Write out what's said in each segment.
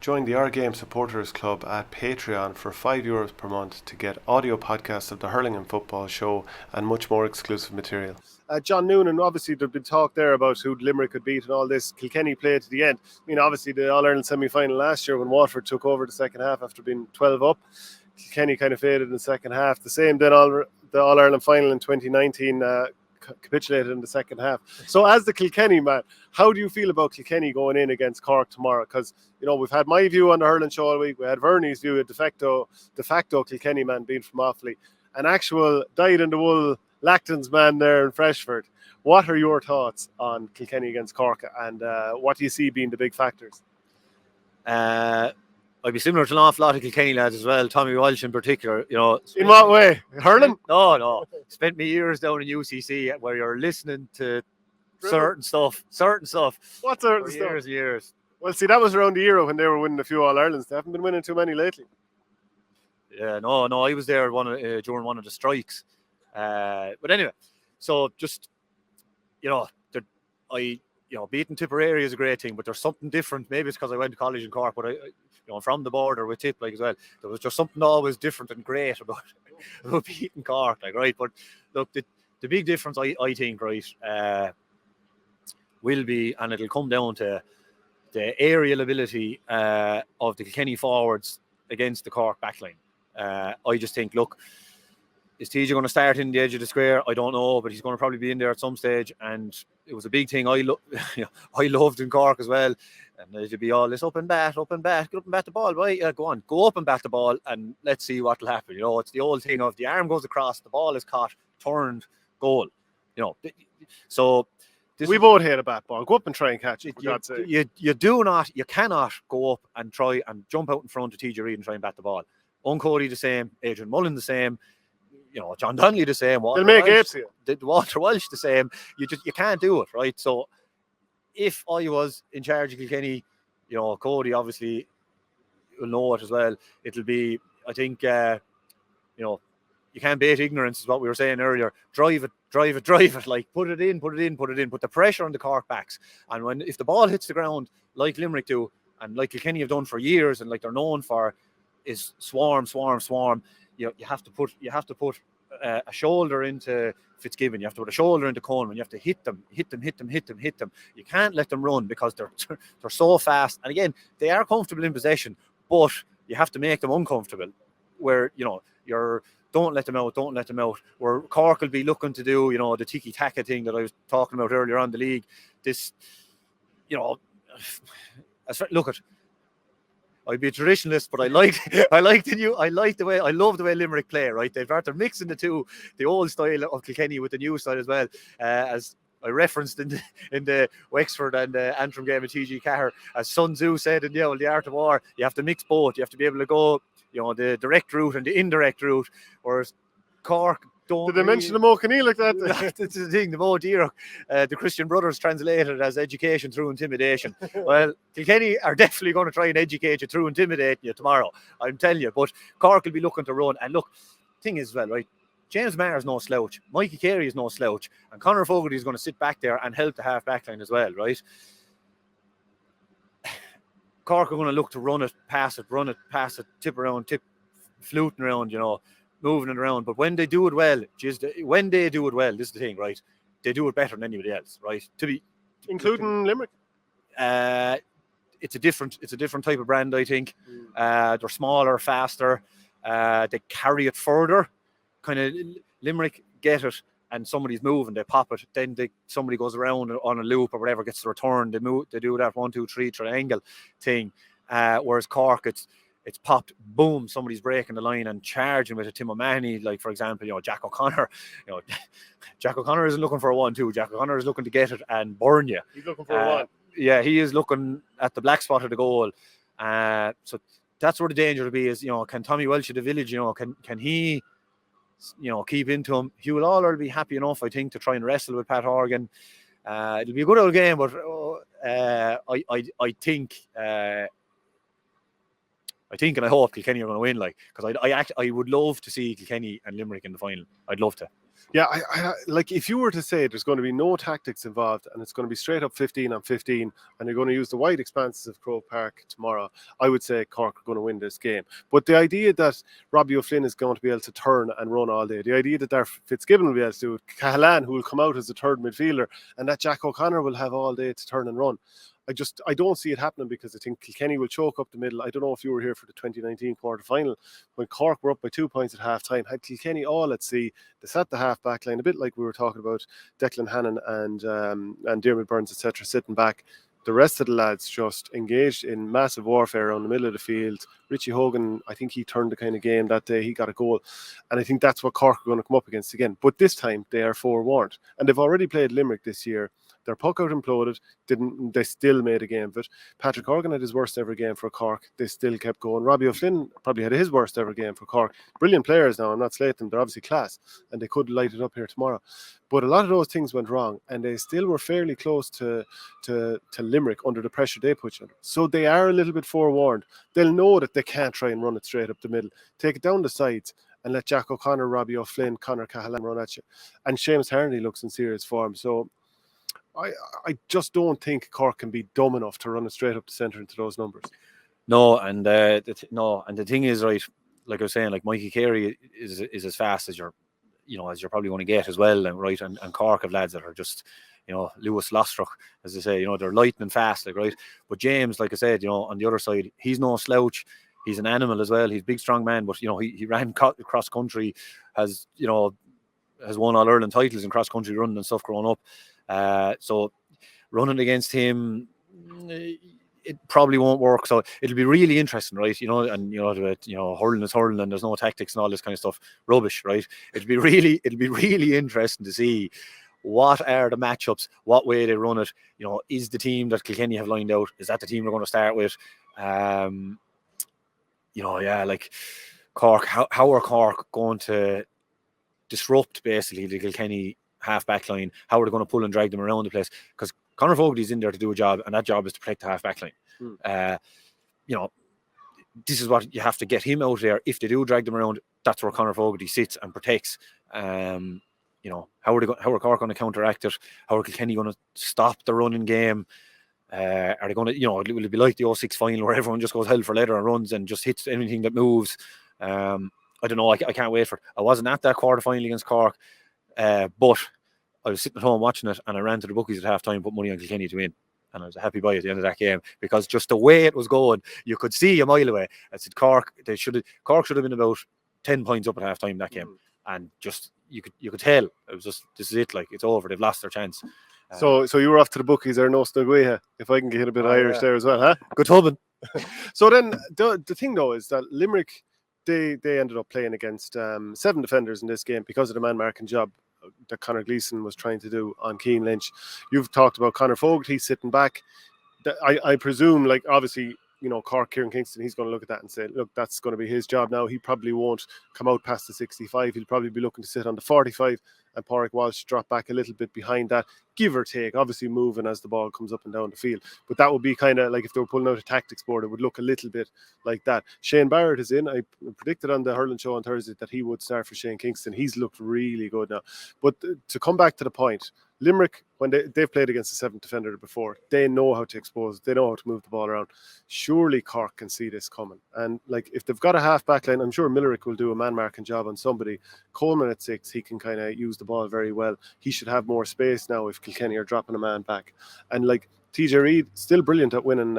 Join the Our Game Supporters Club at Patreon for €5 per month to get audio podcasts of the Hurling and Football Show and much more exclusive material. John Noonan, obviously there'd been talk there about who Limerick could beat and all this. Kilkenny played to the end. I mean, obviously the All-Ireland semi-final last year when Waterford took over the second half after being 12 up. Kilkenny kind of faded in the second half. The same then the All-Ireland final in 2019 capitulated in the second half. So as the Kilkenny man, how do you feel about Kilkenny going in against Cork tomorrow? Because, you know, we've had my view on the hurling show all week. We had Verney's view, a de facto Kilkenny man being from Offaly. An actual dyed-in-the-wool Lactons man there in Freshford. What are your thoughts on Kilkenny against Cork, and what do you see being the big factors? I'd be similar to an awful lot of Kilkenny lads as well, Tommy Walsh in particular. You know, in what way? Hurling? No. Spent me years down in UCC where you're listening to certain stuff. What certain stuff? Years. Well, see, that was around the era when they were winning a few All-Irelands. They haven't been winning too many lately. Yeah, no, I was there during one of the strikes. But anyway, so just, you know, beating Tipperary is a great thing, but there's something different. Maybe it's because I went to college in Cork, but I'm from the border with Tip, like, as well. There was just something always different and great about beating Cork, like, right? But look, the big difference, I think, right, will be, and it'll come down to the aerial ability of the Kilkenny forwards against the Cork backline. I just think, look, is TJ going to start in the edge of the square? I don't know, but he's going to probably be in there at some stage. And it was a big thing I loved in Cork as well. And it'll be all this up and bat, get up and bat the ball. Right? Go on, go up and bat the ball, and let's see what will happen. You know, it's the old thing of the arm goes across, the ball is caught, turned, goal. You know, so we both hate a bat ball. Go up and try and catch it. You cannot go up and try and jump out in front of TJ Reid and try and bat the ball. Cody the same, Adrian Mullen the same. You know, John Donnelly the same. They'll make apes here. Walter Walsh the same. You can't do it, right? So if I was in charge of Kilkenny, you know, Cody obviously will know it as well. It'll be, I think, you know, you can't bait ignorance, is what we were saying earlier. Drive it. Like, put it in. Put the pressure on the Cork backs. And if the ball hits the ground, like Limerick do, and like Kilkenny have done for years, and like they're known for, is swarm. You have to put a shoulder into Fitzgibbon. You have to put a shoulder into Coleman. You have to hit them. You can't let them run because they're so fast. And again, they are comfortable in possession, but you have to make them uncomfortable. Where, you know, don't let them out. Where Cork will be looking to do, you know, the tiki-taka thing that I was talking about earlier on the league. This, you know, look at. I'd be a traditionalist, but I love the way Limerick play, right? They're mixing the two, the old style of Kilkenny with the new style as well. As I referenced in the Wexford and Antrim game of TG Cahir, as Sun Tzu said in the Art of War, you have to mix both. You have to be able to go, you know, the direct route and the indirect route, whereas Cork don't. Did they mention the Mo Keneally like that? That's the thing, the Mo Dira, the Christian Brothers translated as education through intimidation. Well, Kilkenny are definitely going to try and educate you through intimidating you tomorrow, I'm telling you. But Cork will be looking to run. And look, thing is, well, right, James Maher is no slouch. Mikey Carey is no slouch. And Conor Fogarty is going to sit back there and help the half-back line as well, right? Cork are going to look to run it, pass it, tip around, fluting around, you know, moving it around. But when they do it well, this is the thing, right? They do it better than anybody else, right? Including Limerick. It's a different type of brand, I think. They're smaller, faster. They carry it further. Kind of Limerick get it, and somebody's moving, they pop it. Then somebody goes around on a loop or whatever, gets the return. They do that 1, 2, 3 triangle thing. Whereas Cork, it's popped, boom, somebody's breaking the line and charging with a Tim O'Mahony, like, for example, you know, Jack O'Connor. You know, Jack O'Connor isn't looking for a 1-2. Jack O'Connor is looking to get it and burn you. He's looking for a 1. Yeah, he is looking at the black spot of the goal. So that's where the danger will be, is, you know, can Tommy Welsh of the Village, you know, can he, you know, keep into him? Hugh Lawler will be happy enough, I think, to try and wrestle with Pat Horgan. It'll be a good old game, but I think and I hope Kilkenny are going to win, like, because I would love to see Kilkenny and Limerick in the final. I'd love to. Yeah, I like if you were to say there's going to be no tactics involved and it's going to be straight up 15 on 15 and they're going to use the wide expanses of Croke Park tomorrow, I would say Cork are going to win this game. But the idea that Robbie O'Flynn is going to be able to turn and run all day, the idea that Darragh Fitzgibbon will be able to do it, Cahalan, who will come out as a third midfielder, and that Jack O'Connor will have all day to turn and run. I don't see it happening because I think Kilkenny will choke up the middle. I don't know if you were here for the 2019 quarter-final when Cork were up by 2 points at half-time, had Kilkenny all at sea. They sat the half-back line, a bit like we were talking about Declan Hannon and Diarmuid Burns, etc., sitting back. The rest of the lads just engaged in massive warfare around the middle of the field. Richie Hogan, I think he turned the kind of game that day. He got a goal. And I think that's what Cork are going to come up against again. But this time, they are forewarned. And they've already played Limerick this year. Their puck out imploded. They still made a game of it. Patrick Horgan had his worst ever game for Cork. They still kept going. Robbie O'Flynn probably had his worst ever game for Cork. Brilliant players now. I'm not slating them. They're obviously class. And they could light it up here tomorrow. But a lot of those things went wrong. And they still were fairly close to Limerick under the pressure they put under. So they are a little bit forewarned. They'll know that they can't try and run it straight up the middle. Take it down the sides and let Jack O'Connor, Robbie O'Flynn, Conor Cahalan run at you. And Seamus Harney looks in serious form. So I just don't think Cork can be dumb enough to run it straight up the centre into those numbers. No, and the thing is, right, like I was saying, like Mikey Carey is as fast as you're probably going to get as well, and right, and Cork have lads that are just, Lewis Lostruck, as they say, they're lightning fast, like, right. But James, like I said, on the other side, he's no slouch. He's an animal as well. He's a big, strong man, but he ran cross country, has won all Ireland titles in cross country running and stuff growing up. So running against him, it probably won't work. So it'll be really interesting, right? Hurling is hurling and there's no tactics and all this kind of stuff. Rubbish, right? It'll be really interesting to see what are the matchups, what way they run it. Is the team that Kilkenny have lined out, is that the team we're going to start with? Like Cork, how are Cork going to disrupt basically the Kilkenny half-back line? How are they going to pull and drag them around the place? Because Conor Fogarty's in there to do a job, and that job is to protect the half-back line. This is what you have to get him out there. If they do drag them around, that's where Conor Fogarty sits and protects. How are Cork going to counteract it? How are Kilkenny going to stop the running game? Are they going to, will it be like the 06 final where everyone just goes hell for leather and runs and just hits anything that moves? I don't know. I can't wait for it. I wasn't at that quarter final against Cork, but I was sitting at home watching it, and I ran to the bookies at half time, put money on Kilkenny to win. And I was a happy boy at the end of that game, because just the way it was going, you could see a mile away. I said Cork should have been about 10 points up at half time that game. And just you could tell it was just, this is it, like, it's over, they've lost their chance. So you were off to the bookies there, no Snugweha, if I can get a bit Irish there as well, huh? Good hubbing. So then the thing though is that Limerick, they ended up playing against 7 defenders in this game because of the man marking job that Conor Gleeson was trying to do on Keane Lynch. You've talked about Conor Fogarty sitting back. I presume, like, obviously, Cork, Kieran Kingston, he's going to look at that and say, look, that's going to be his job now. He probably won't come out past the 65. He'll probably be looking to sit on the 45, and Pádraig Walsh drop back a little bit behind that, give or take, obviously moving as the ball comes up and down the field. But that would be kind of like if they were pulling out a tactics board, it would look a little bit like that. Shane Barrett is in. I predicted on the hurling show on Thursday that he would start for Shane Kingston. He's looked really good now. But to come back to the point, Limerick, when they've played against the 7th defender before, they know how to expose it. They know how to move the ball around. Surely Cork can see this coming. And like, if they've got a half-back line, I'm sure Millerick will do a man-marking job on somebody. Coleman at 6, he can kind of use the ball very well. He should have more space now if Kilkenny are dropping a man back. And like, TJ Reid, still brilliant at winning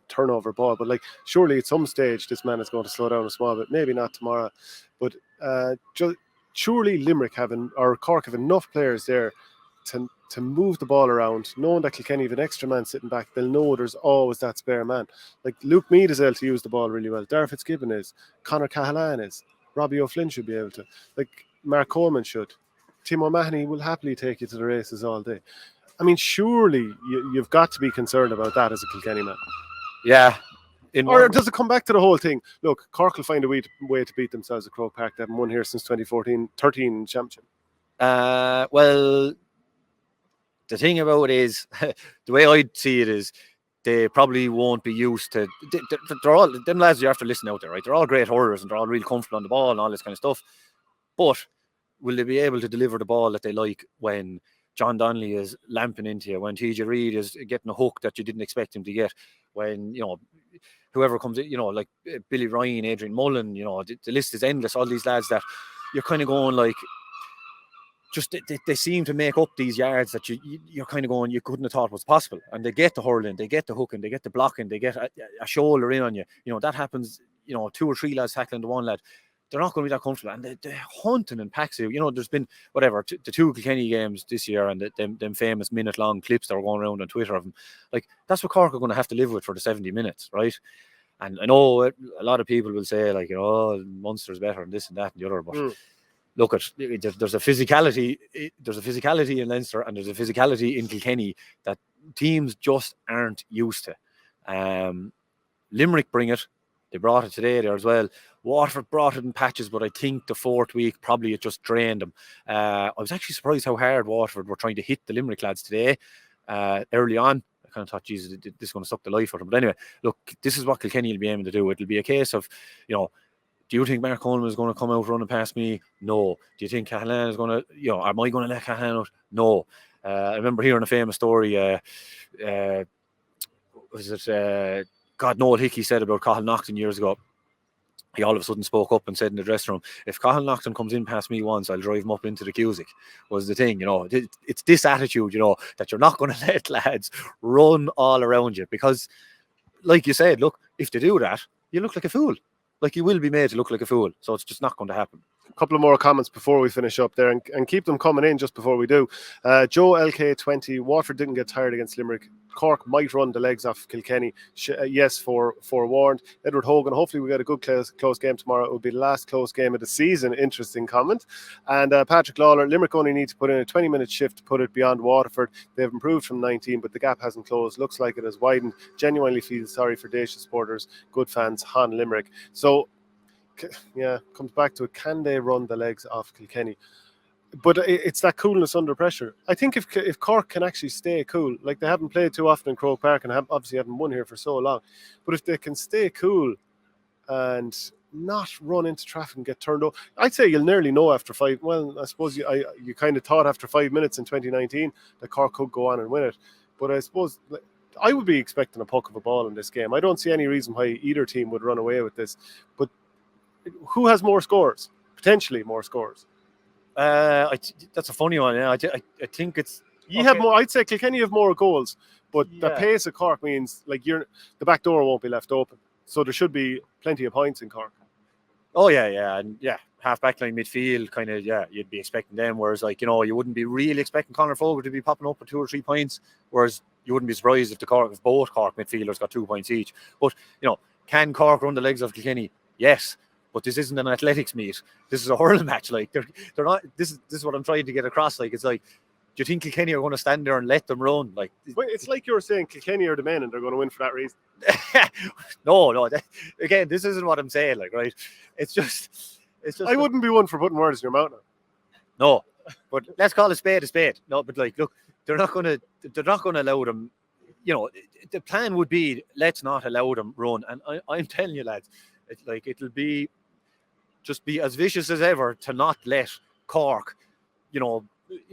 turnover ball, but like, surely at some stage this man is going to slow down a small bit. Maybe not tomorrow, but surely Limerick Cork have enough players there to move the ball around, knowing that Kilkenny have an extra man sitting back. They'll know there's always that spare man. Like, Luke Meade is able to use the ball really well. Darragh Fitzgibbon is. Conor Cahalan is. Robbie O'Flynn should be able to. Like, Mark Coleman should. Tim O'Mahony will happily take you to the races all day. I mean, surely you've got to be concerned about that as a Kilkenny man. Yeah. Or does it come back to the whole thing? Look, Cork will find a way to beat themselves at Croke Park. They haven't won here since 2014-13 championship. Well, the thing about it is, the way I see it is, they probably won't be used to. They're all them lads you have to listen out there, right? They're all great hurlers and they're all really comfortable on the ball and all this kind of stuff. But will they be able to deliver the ball that they like when John Donnelly is lamping into you, when TJ Reid is getting a hook that you didn't expect him to get, when, you know, whoever comes in, you know, like Billy Ryan, Adrian Mullen, you know, the list is endless. All these lads that you're kind of going like, just they seem to make up these yards that you're kind of going, you couldn't have thought was possible. And they get the hurling, they get the hooking, they get the blocking, they get a shoulder in on you. You know, that happens, you know, 2 or 3 lads tackling the one lad. They're not going to be that comfortable. And they're hunting and packs you. You know, there's been, whatever, the 2 Kilkenny games this year and them famous minute-long clips that were going around on Twitter of them. Like, that's what Cork are going to have to live with for the 70 minutes, right? And I know a lot of people will say, like, you know, oh, Munster's better and this and that and the other, but look, there's a physicality in Leinster and there's a physicality in Kilkenny that teams just aren't used to. Limerick bring it. They brought it today there as well. Waterford brought it in patches, but I think the 4th week probably it just drained them. I was actually surprised how hard Waterford were trying to hit the Limerick lads today early on. I kind of thought, Jesus, this is going to suck the life out of them. But anyway, look, this is what Kilkenny will be aiming to do. It'll be a case of, you know, do you think Mark Coleman is going to come out running past me? No. Do you think Cahalane is going to, you know, am I going to let Cahalane out? No. I remember hearing a famous story. Noel Hickey said about Cathal Naughton years ago. He all of a sudden spoke up and said in the dressing room, if Cathal Naughton comes in past me once, I'll drive him up into the Cusick, was the thing, you know. It's this attitude, you know, that you're not going to let lads run all around you because, like you said, look, if they do that, you look like a fool. Like, you will be made to look like a fool. So it's just not going to happen. A couple of more comments before we finish up there and keep them coming in just before we do. Joe LK20, Waterford didn't get tired against Limerick. Cork might run the legs off Kilkenny. Yes, forewarned. Edward Hogan, hopefully we get a good close game tomorrow. It will be the last close game of the season. Interesting comment. And Patrick Lawler, Limerick only need to put in a 20-minute shift to put it beyond Waterford. They've improved from 19, but the gap hasn't closed. Looks like it has widened. Genuinely feel sorry for Dacia supporters. Good fans, Han Limerick. So, yeah, comes back to it. Can they run the legs off Kilkenny? But it's that coolness under pressure. I think if Cork can actually stay cool, like they haven't played too often in Croke Park and obviously haven't won here for so long, but if they can stay cool and not run into traffic and get turned over, I'd say you'll nearly know after 5. Well, I suppose you kind of thought after 5 minutes in 2019 that Cork could go on and win it. But I suppose I would be expecting a puck of a ball in this game. I don't see any reason why either team would run away with this. But who has more scores? Potentially more scores. That's a funny one. Yeah, I think it's you have more. I'd say Kilkenny have more goals, but the pace of Cork means like the back door won't be left open, so there should be plenty of points in Cork. Oh yeah, and half back line midfield, kind of you'd be expecting them. Whereas like you wouldn't be really expecting Conor Fogarty to be popping up with 2 or 3 points. Whereas you wouldn't be surprised if both Cork midfielders got 2 points each. But can Cork run the legs of Kilkenny? Yes. But this isn't an athletics meet. This is a hurling match. Like they're not. This is what I'm trying to get across. Like it's like, do you think Kilkenny are going to stand there and let them run? Like it's like you were saying, Kilkenny are the men and they're going to win for that reason. No. Again, this isn't what I'm saying. Like right, it's just. I wouldn't be one for putting words in your mouth. No, but let's call a spade a spade. No, but like look, they're not going to allow them. The plan would be let's not allow them run. And I'm telling you, lads, it'll be. Just be as vicious as ever to not let Cork,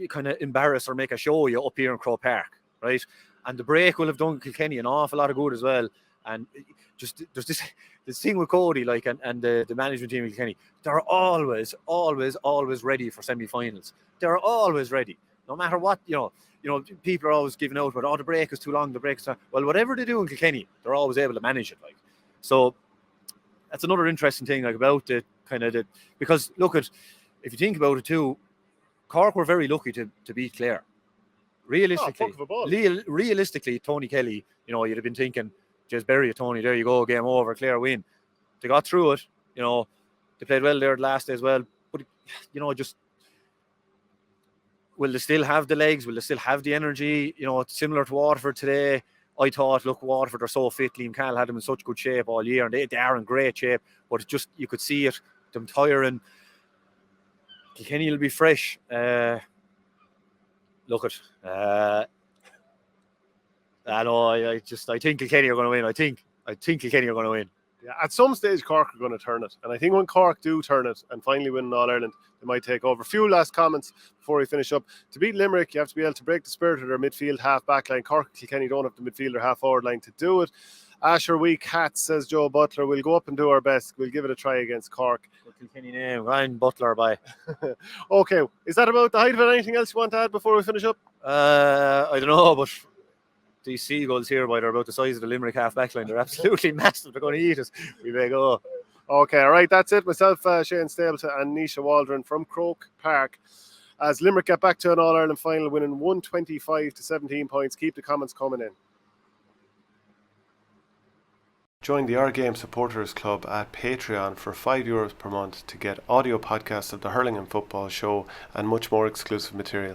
kind of embarrass or make a show of you up here in Croke Park, right? And the break will have done Kilkenny an awful lot of good as well. And just there's this thing with Cody, like, and the management team in Kilkenny, they're always ready for semi-finals. They're always ready, no matter what. People are always giving out about, the break is too long, the break is too long. Well, whatever they do in Kilkenny, they're always able to manage it, like. So that's another interesting thing, like, about the kind of because look at, if you think about it too, Cork were very lucky to beat Clare. Realistically, Tony Kelly, you'd have been thinking, just bury it, Tony, there you go, game over, Clare win. They got through it, they played well there the last day as well, but just will they still have the legs, will they still have the energy? It's similar to Waterford today. I thought, look, Waterford are so fit. Liam Cahill had them in such good shape all year, and they are in great shape. But it just, you could see it, them tiring. Kilkenny will be fresh. I think Kilkenny are going to win. I think Kilkenny are going to win. Yeah, at some stage Cork are going to turn it, and I think when Cork do turn it and finally win an All-Ireland, they might take over. A few last comments before we finish up. To beat Limerick, you have to be able to break the spirit of their midfield half-back line. Cork and Kilkenny don't have the midfield or half-forward line to do it. Asher weak hats, says Joe Butler. We'll go up and do our best. We'll give it a try against Cork. Kilkenny name, Ryan Butler by. Okay, is that about the height of it? Anything else you want to add before we finish up? I don't know, but these seagulls here, they're about the size of the Limerick half-back line. They're absolutely massive. They're going to eat us. We may go. Okay, all right, that's it. Myself, Shane Stapleton, and Naoise Waldron from Croke Park. As Limerick get back to an All-Ireland final, winning 125 to 17 points. Keep the comments coming in. Join the Our Game Supporters Club at Patreon for €5 per month to get audio podcasts of the Hurling and Football Show and much more exclusive material.